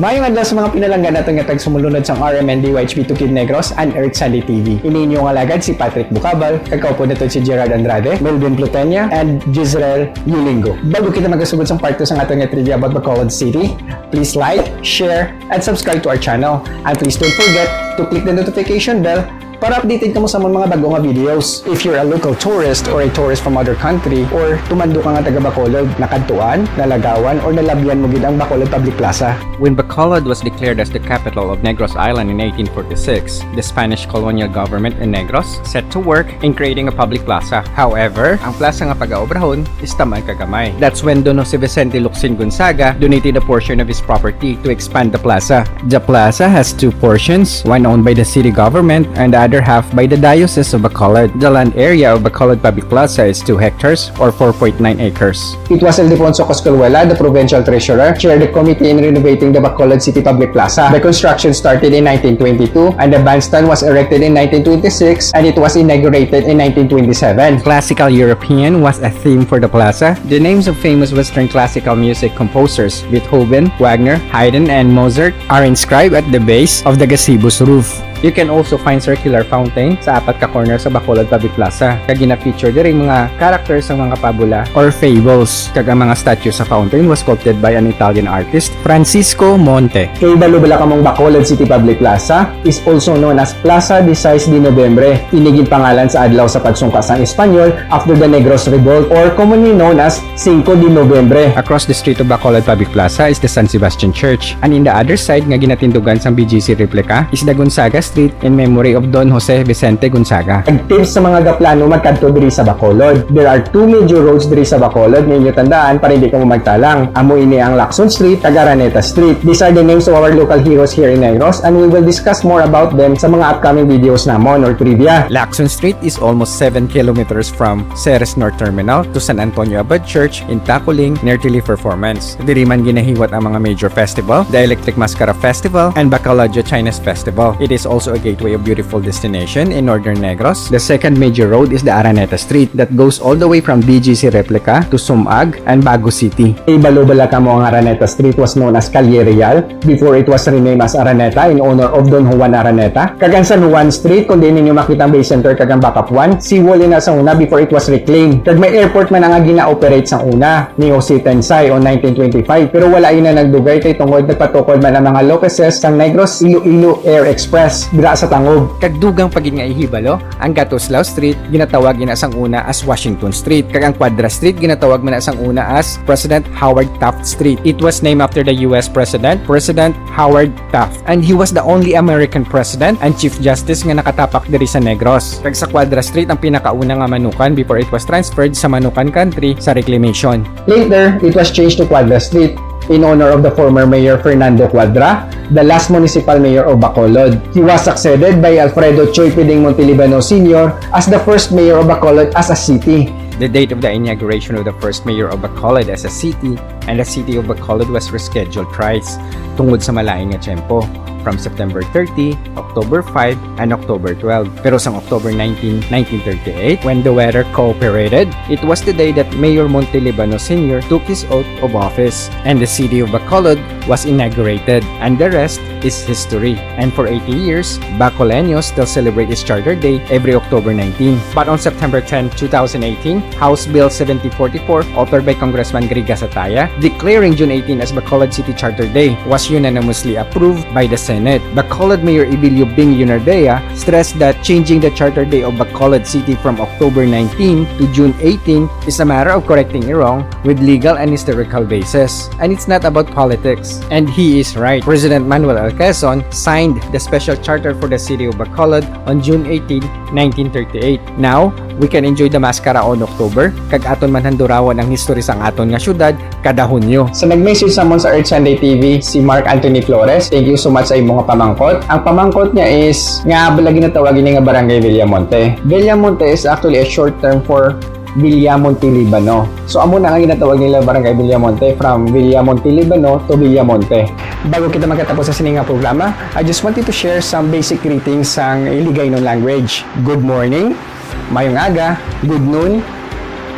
Mayong adlaw sa mga pinalanggan natin nga tagsumulunod sang RMND YHB 2 Kid Negros and Earth Sunday TV. Ini inyong alagad si Patrick Bucabal, kakaupo nito si Gerard Andrade, Melvin Plutenia, and Gisrael Yulingo. Bago kita magasugod sa part 2 sa ating trivia about Bacolod City, please like, share, and subscribe to our channel. And please don't forget to click the notification bell para updated ka mo sa mga bago nga videos. If you're a local tourist or a tourist from other country or tumando ka nga taga Bacolod, nakadtuan, nalagawan, or nalabyan mo gid ang Bacolod Public Plaza. When Bacolod was declared as the capital of Negros Island in 1846, the Spanish colonial government in Negros set to work in creating a public plaza. However, ang plaza nga pag-aobrahon is tamay kagamay. That's when Dono si Vicente Luxin Gonzaga donated a portion of his property to expand the plaza. The plaza has two portions, one owned by the city government and the other half by the Diocese of Bacolod. The land area of Bacolod Public Plaza is 2 hectares or 4.9 acres. It was Ildefonso Coscolwela, the provincial treasurer, chaired the committee in renovating the Bacolod City Public Plaza. The construction started in 1922 and the bandstand was erected in 1926 and it was inaugurated in 1927. Classical European was a theme for the plaza. The names of famous Western classical music composers Beethoven, Wagner, Haydn, and Mozart are inscribed at the base of the gazebo's roof. You can also find circular fountain sa apat ka corner sa Bacolod Public Plaza. Kag gina-feature diri mga characters ng mga pabula or fables. Kag ang mga statue sa fountain was sculpted by an Italian artist, Francisco Monte. Kay balubala kamong Bacolod City Public Plaza is also known as Plaza de 6 de Noviembre. Iniging pangalan sa adlaw sa pagsungkas ng Espanyol after the Negros Revolt or commonly known as 5 de Noviembre. Across the street of Bacolod Public Plaza is the San Sebastian Church. And in the other side nga ginatindugan sang BGC replica is the Gonzaga Street in memory of Don Jose Vicente Gonzaga. Tips sa mga gaplano magkadto diri sa Bacolod. There are two major roads diri sa Bacolod nga inyo tandaan para hindi ka mo magtalang. Amo ini ang Lacson Street, Araneta Street. These are the names of our local heroes here in Negros and we will discuss more about them sa mga upcoming videos namon or trivia. Lacson Street is almost 7 kilometers from Ceres North Terminal to San Antonio Abad Church in Taculing near Tili Performance. Diri man ginahiwat ang mga major festival, the Electric Mascara Festival and Bacolod Chinese Festival. It is also a gateway of beautiful destination in northern Negros. The second major road is the Araneta Street that goes all the way from BGC Replica to Sumag and Bago City. Ibalubala ka mo ang Araneta Street was known as Calle Real before it was renamed as Araneta in honor of Don Juan Araneta. Kagang San Juan Street kung di ninyo makita ang base center kagang backup 1, seawall na sa una before it was reclaimed. Kag may airport man ang gina-operate sa una ni Jose Tensay on 1925 pero wala ina nagdugay kay tungod nagpatukod man ang mga locuses sang Negros Iloilo Air Express dira sa Tangob. Kagdugang pagid nga ihibalo, ang Gatoslao Street ginatawag gina sang una as Washington Street, kag ang Quadra Street ginatawag man sang una as President Howard Taft Street. It was named after the US President Howard Taft, and he was the only American President and Chief Justice nga nakatapak diri sa Negros. Kag sa Quadra Street ang pinakauna nga manukan before it was transferred sa Manukan Country sa reclamation. Later, it was changed to Quadra Street in honor of the former Mayor Fernando Cuadra, the last municipal mayor of Bacolod. He was succeeded by Alfredo Choy Piding Montelibano Sr. as the first mayor of Bacolod as a city. The date of the inauguration of the first mayor of Bacolod as a city and the city of Bacolod was rescheduled thrice tungod sa malaing nga tiyempo from September 30, October 5, and October 12. Pero sa October 19, 1938, when the weather cooperated, it was the day that Mayor Montelibano Sr. took his oath of office and the city of Bacolod was inaugurated, and the rest is history. And for 80 years, Bacoleños still celebrate its Charter Day every October 19. But on September 10, 2018, House Bill 7044, authored by Congressman Griga Sataya, declaring June 18 as Bacolod City Charter Day, was unanimously approved by the Senate. Bacolod Mayor Ibilio Bing Yunardea stressed that changing the Charter Day of Bacolod City from October 19 to June 18 is a matter of correcting a wrong with legal and historical basis. And it's not about politics. And he is right. President Manuel L. Quezon signed the special charter for the city of Bacolod on June 18, 1938. Now, we can enjoy the Mascara on October, kag aton man handurawan ang history sang aton nga syudad kada Hunyo. So nag-message naman sa Earth Sunday TV si Mark Anthony Flores. Thank you so much sa imong pamangkot. Ang pamangkot niya is nga balagi na tawagin niya nga Barangay Villamonte. Villamonte is actually a short term for Villamonte Libano. So amo na ang ginatawag nila Barangay Villamonte from Villamonte Libano to Villamonte. Bago kita magkatapos sa sininga programa, I just wanted to share some basic greetings sang Hiligaynon language. Good morning, mayong aga, good noon,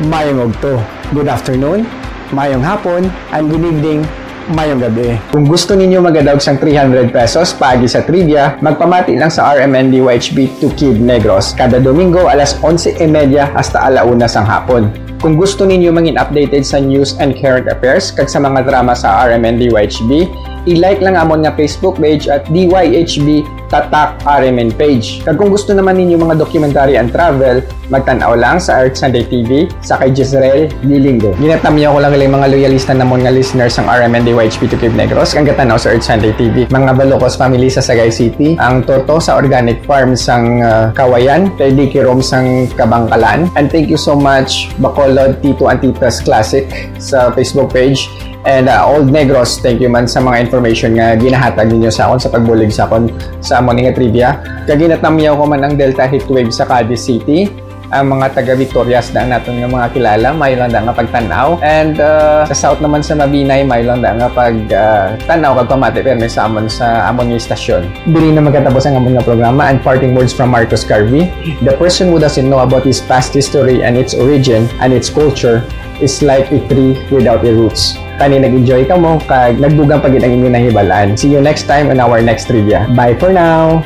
mayong ogto, good afternoon, mayong hapon, and good evening, mayong gabi. Kung gusto ninyo magadaog sang 300 pesos paagi sa trivia, magpamati lang sa RMND YHB 2 Kid Negros kada Domingo alas 11:30 hasta alauna sang hapon. Kung gusto ninyo mangin updated sa news and current affairs kag sa mga drama sa RMND YHB, i-like lang amon nga Facebook page at DYHB Tatak RMN page. Kag kung gusto naman ninyo mga documentary and travel, magtanaw lang sa Earth Sunday TV sa kay Jezreel Lilinggo. Ginatamyaw ko lang ilang mga loyalista namon nga listeners ng RMND YHB 2 Kid Negros kang gatanaw sa Earth Sunday TV. Mga Balocos family sa Sagay City, ang Toto sa Organic Farm sang Kawayan, kay Dicky Rom sang Kabangkalan. And thank you so much Bacolod Tito and Titas Classic sa Facebook page. And Old Negros, thank you man sa mga information nga ginahatag ninyo sa akon sa pagbulig sa akon sa amon nga trivia. Kaginatamyaw ko man ang Delta Heatwave sa Cadiz City. Ang mga taga Victorias na natin nga mga kilala, may lang da nga pagtanaw. And sa South naman sa Mabinay, may lang da nga pagtanaw kag pamati perme sa amon nga istasyon. Dili na magkatapos ang amon nga programa and parting words from Marcus Garvey. The person who doesn't know about his past history and its origin and its culture is like a tree without a roots. Tani nag-enjoy ka mo kag nagdugang pagid ang inyong nahibalaan. See you next time on our next trivia. Bye for now!